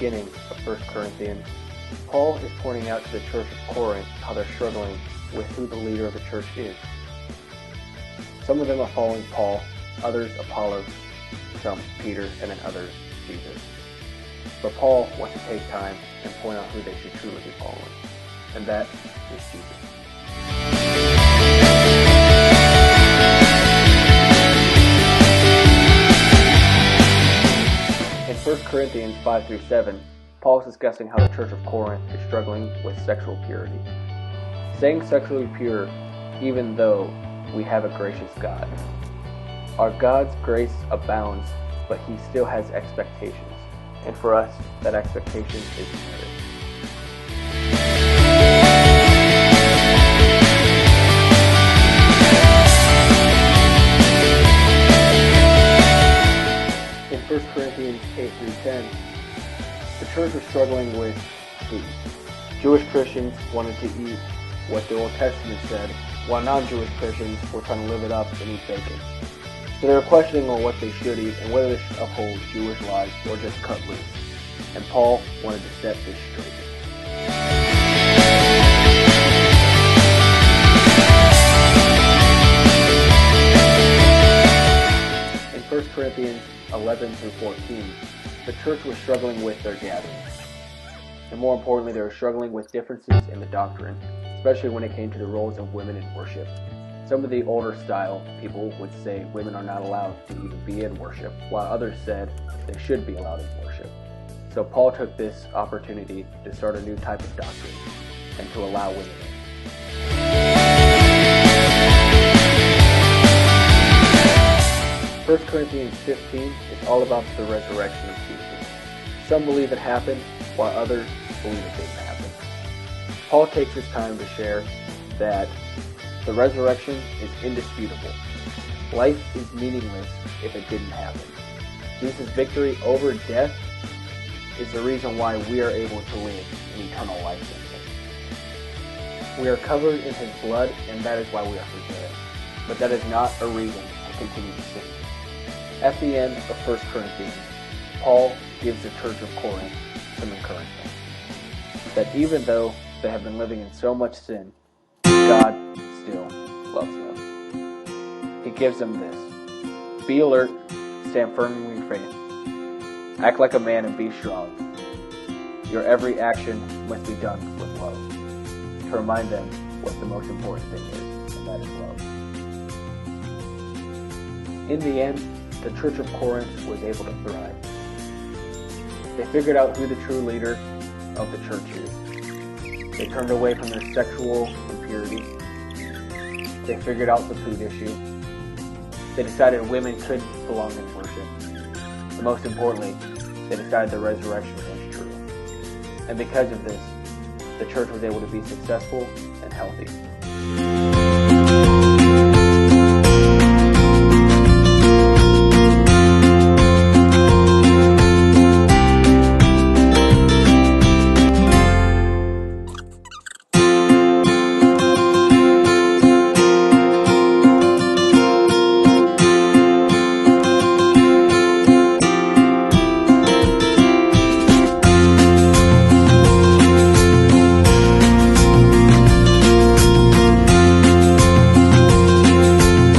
beginning of 1 Corinthians, Paul is pointing out to the church of Corinth how they're struggling with who the leader of the church is. Some of them are following Paul, others Apollos, some Peter, and then others Jesus. But Paul wants to take time and point out who they should truly be following, and that is Jesus. In 1 Corinthians 5-7, Paul is discussing how the church of Corinth is struggling with sexual purity. Saying sexually pure, even though we have a gracious God. Our God's grace abounds, but He still has expectations. And for us, that expectation is marriage. In 1 Corinthians 8-10, the church was struggling with food. Jewish Christians wanted to eat what the Old Testament said, while non-Jewish Christians were trying to live it up and eat bacon. So they were questioning on what they should eat and whether they should uphold Jewish laws or just cut loose. And Paul wanted to set this straight. In 1 Corinthians 11-14, the church was struggling with their gatherings. And more importantly, they were struggling with differences in the doctrine, especially when it came to the roles of women in worship. Some of the older style people would say women are not allowed to even be in worship, while others said they should be allowed in worship. So Paul took this opportunity to start a new type of doctrine and to allow women in. 1 Corinthians 15 is all about the resurrection of Jesus. Some believe it happened, while others believe it didn't happen. Paul takes his time to share that the resurrection is indisputable. Life is meaningless if it didn't happen. Jesus' victory over death is the reason why we are able to live in eternal life in Him. We are covered in His blood, and that is why we are forgiven. But that is not a reason to continue to sin. At the end of 1 Corinthians, Paul gives the church of Corinth some encouragement. That even though they have been living in so much sin, God still loves them. He gives them this: be alert, stand firm in your faith, act like a man and be strong. Your every action must be done with love, to remind them what the most important thing is, and that is love. In the end, the church of Corinth was able to thrive. They figured out who the true leader of the church is. They turned away from their sexual impurity. They figured out the food issue. They decided women could belong in worship. And most importantly, they decided the resurrection was true. And because of this, the church was able to be successful and healthy.